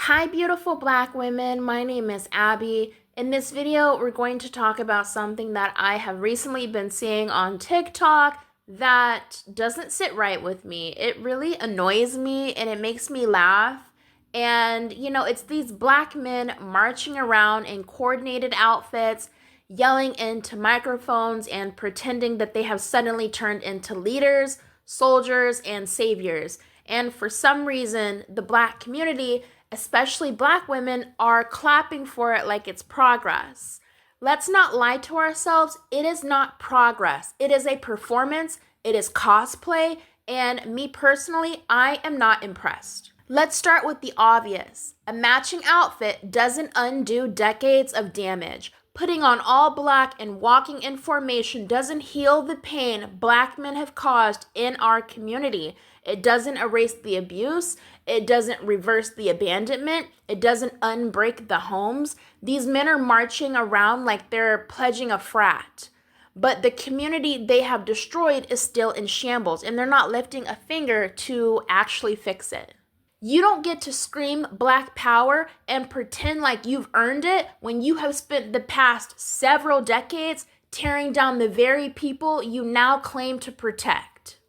Hi, beautiful Black women. My name is Abby. In this video, we're going to talk about something that I have recently been seeing on TikTok that doesn't sit right with me. It really annoys me and it makes me laugh. And, it's these Black men marching around in coordinated outfits, yelling into microphones, and pretending that they have suddenly turned into leaders, soldiers, and saviors. And for some reason, the Black community, especially Black women, are clapping for it like it's progress. Let's not lie to ourselves. It is not progress. It is a performance. It is cosplay. And me personally, I am not impressed. Let's start with the obvious. A matching outfit doesn't undo decades of damage. Putting on all Black and walking in formation doesn't heal the pain Black men have caused in our community. It doesn't erase the abuse. It doesn't reverse the abandonment. It doesn't unbreak the homes. These men are marching around like they're pledging a frat. But the community they have destroyed is still in shambles, and they're not lifting a finger to actually fix it. You don't get to scream Black power and pretend like you've earned it when you have spent the past several decades tearing down the very people you now claim to protect.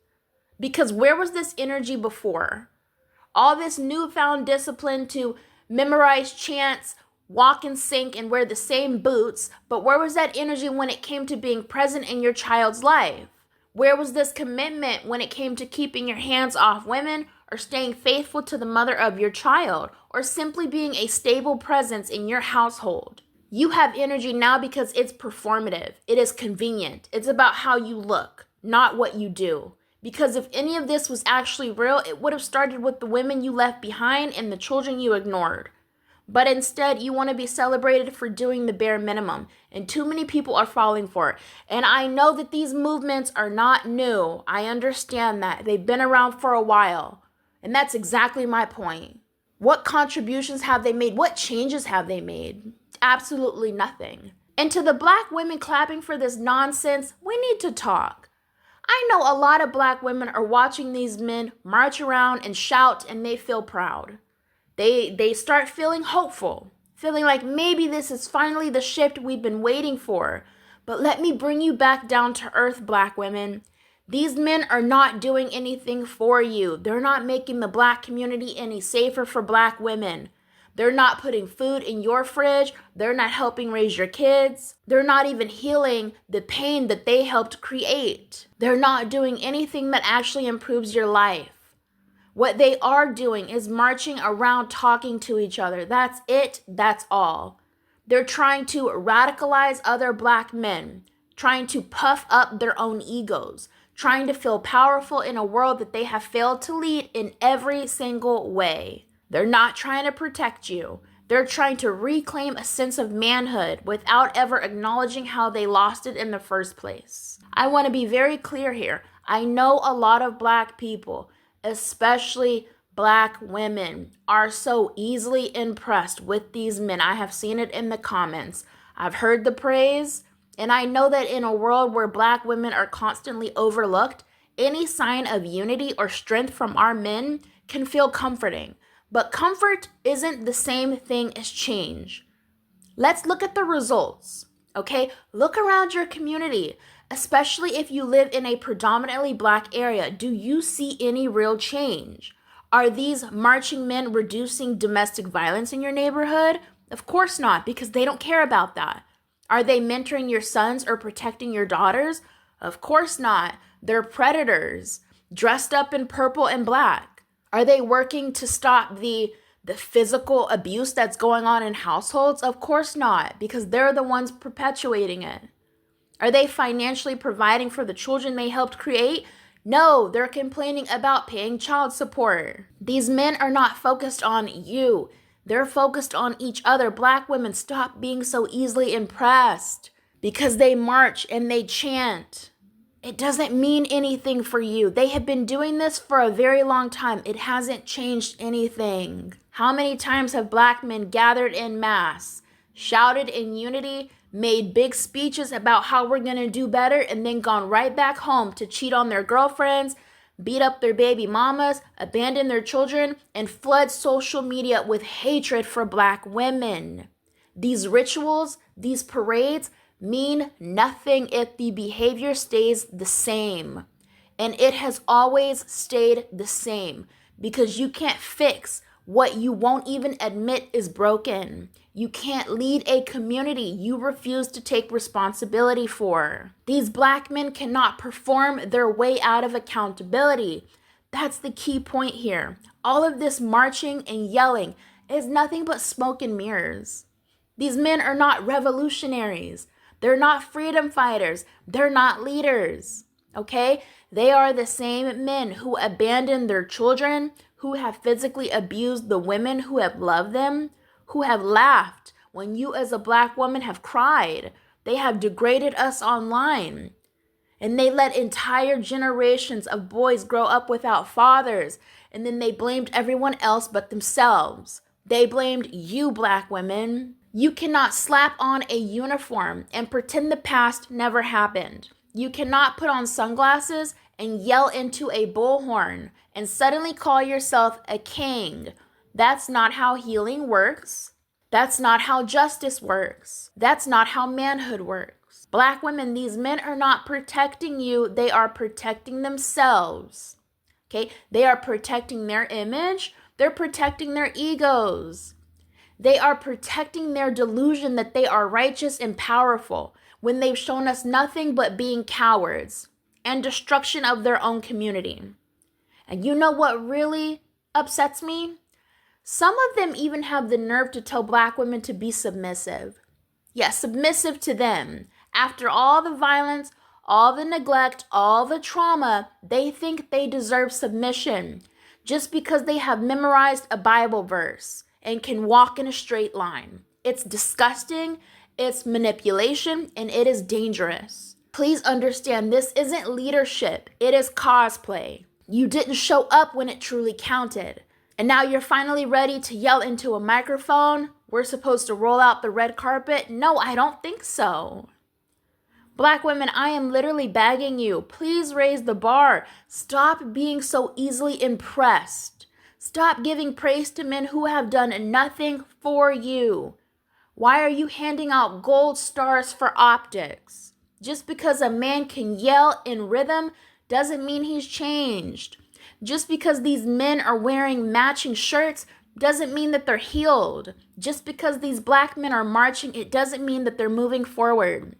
Because where was this energy before? All this newfound discipline to memorize chants, walk in sync, and wear the same boots, but where was that energy when it came to being present in your child's life? Where was this commitment when it came to keeping your hands off women or staying faithful to the mother of your child or simply being a stable presence in your household? You have energy now because it's performative. It is convenient. It's about how you look, not what you do. Because if any of this was actually real, it would have started with the women you left behind and the children you ignored. But instead, you want to be celebrated for doing the bare minimum, and too many people are falling for it. And I know that these movements are not new. I understand that. They've been around for a while. And that's exactly my point. What contributions have they made? What changes have they made? Absolutely nothing. And to the Black women clapping for this nonsense, we need to talk. I know a lot of Black women are watching these men march around and shout, and they feel proud. They start feeling hopeful, feeling like maybe this is finally the shift we've been waiting for. But let me bring you back down to earth, Black women. These men are not doing anything for you. They're not making the Black community any safer for Black women. They're not putting food in your fridge. They're not helping raise your kids. They're not even healing the pain that they helped create. They're not doing anything that actually improves your life. What they are doing is marching around talking to each other. That's it. That's all. They're trying to radicalize other Black men, trying to puff up their own egos, trying to feel powerful in a world that they have failed to lead in every single way. They're not trying to protect you. They're trying to reclaim a sense of manhood without ever acknowledging how they lost it in the first place. I want to be very clear here. I know a lot of Black people, especially Black women, are so easily impressed with these men. I have seen it in the comments. I've heard the praise, and I know that in a world where Black women are constantly overlooked, any sign of unity or strength from our men can feel comforting. But comfort isn't the same thing as change. Let's look at the results, okay? Look around your community, especially if you live in a predominantly Black area. Do you see any real change? Are these marching men reducing domestic violence in your neighborhood? Of course not, because they don't care about that. Are they mentoring your sons or protecting your daughters? Of course not. They're predators, dressed up in purple and Black. Are they working to stop the physical abuse that's going on in households? Of course not, because they're the ones perpetuating it. Are they financially providing for the children they helped create? No, they're complaining about paying child support. These men are not focused on you. They're focused on each other. Black women, stop being so easily impressed because they march and they chant. It doesn't mean anything for you. They have been doing this for a very long time. It hasn't changed anything. How many times have Black men gathered en masse, shouted in unity, made big speeches about how we're going to do better, and then gone right back home to cheat on their girlfriends, beat up their baby mamas, abandon their children, and flood social media with hatred for Black women. These rituals, these parades mean nothing if the behavior stays the same. And it has always stayed the same because you can't fix what you won't even admit is broken. You can't lead a community you refuse to take responsibility for. These Black men cannot perform their way out of accountability. That's the key point here. All of this marching and yelling is nothing but smoke and mirrors. These men are not revolutionaries. They're not freedom fighters. They're not leaders. Okay? They are the same men who abandoned their children, who have physically abused the women who have loved them, who have laughed when you as a Black woman have cried. They have degraded us online. And they let entire generations of boys grow up without fathers. And then they blamed everyone else but themselves. They blamed you, Black women. You cannot slap on a uniform and pretend the past never happened. You cannot put on sunglasses and yell into a bullhorn and suddenly call yourself a king. That's not how healing works. That's not how justice works. That's not how manhood works. Black women, these men are not protecting you. They are protecting themselves. Okay? They are protecting their image. They're protecting their egos. They are protecting their delusion that they are righteous and powerful when they've shown us nothing but being cowards and destruction of their own community. And you know what really upsets me? Some of them even have the nerve to tell Black women to be submissive. Yes, submissive to them. After all the violence, all the neglect, all the trauma, they think they deserve submission just because they have memorized a Bible verse and can walk in a straight line. It's disgusting, it's manipulation, and it is dangerous. Please understand, this isn't leadership, it is cosplay. You didn't show up when it truly counted. And now you're finally ready to yell into a microphone? We're supposed to roll out the red carpet? No, I don't think so. Black women, I am literally begging you, please raise the bar. Stop being so easily impressed. Stop giving praise to men who have done nothing for you. Why are you handing out gold stars for optics? Just because a man can yell in rhythm doesn't mean he's changed. Just because these men are wearing matching shirts doesn't mean that they're healed. Just because these Black men are marching, it doesn't mean that they're moving forward.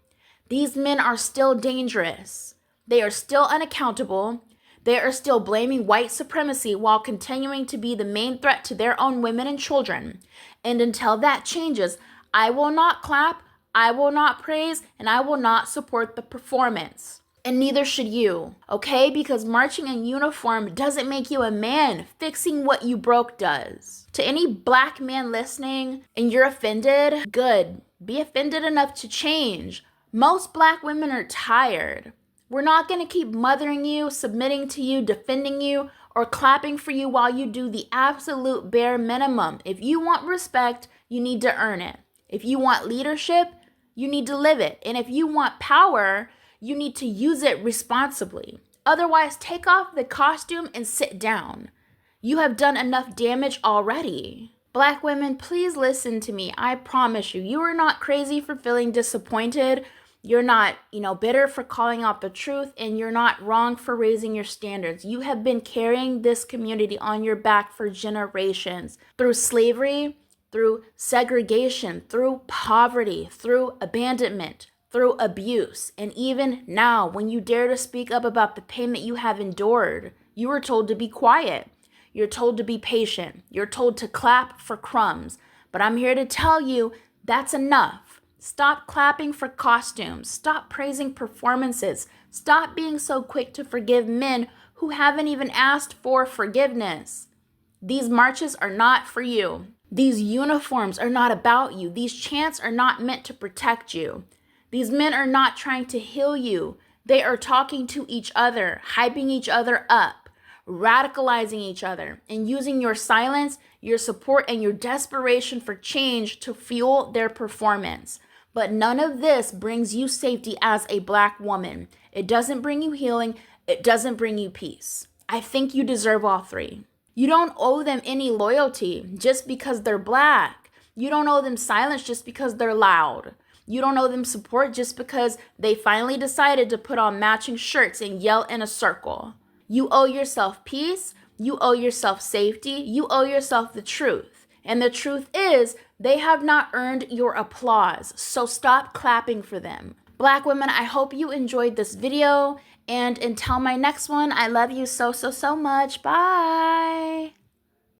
These men are still dangerous. They are still unaccountable. They are still blaming white supremacy while continuing to be the main threat to their own women and children. And until that changes, I will not clap, I will not praise, and I will not support the performance. And neither should you, okay? Because marching in uniform doesn't make you a man. Fixing what you broke does. To any Black man listening and you're offended, good. Be offended enough to change. Most Black women are tired. We're not going to keep mothering you, submitting to you, defending you, or clapping for you while you do the absolute bare minimum. If you want respect, you need to earn it. If you want leadership, you need to live it. And if you want power, you need to use it responsibly. Otherwise, take off the costume and sit down. You have done enough damage already. Black women, please listen to me. I promise you, you are not crazy for feeling disappointed. You're not, bitter for calling out the truth, and you're not wrong for raising your standards. You have been carrying this community on your back for generations through slavery, through segregation, through poverty, through abandonment, through abuse. And even now, when you dare to speak up about the pain that you have endured, you are told to be quiet. You're told to be patient. You're told to clap for crumbs. But I'm here to tell you that's enough. Stop clapping for costumes. Stop praising performances. Stop being so quick to forgive men who haven't even asked for forgiveness. These marches are not for you. These uniforms are not about you. These chants are not meant to protect you. These men are not trying to heal you. They are talking to each other, hyping each other up, radicalizing each other, and using your silence, your support, and your desperation for change to fuel their performance. But none of this brings you safety as a Black woman. It doesn't bring you healing. It doesn't bring you peace. I think you deserve all three. You don't owe them any loyalty just because they're black. You don't owe them silence just because they're loud. You don't owe them support just because they finally decided to put on matching shirts and yell in a circle. You owe yourself peace. You owe yourself safety. You owe yourself the truth. And the truth is, they have not earned your applause, so stop clapping for them. Black women, I hope you enjoyed this video, and until my next one, I love you so, so, so much. Bye!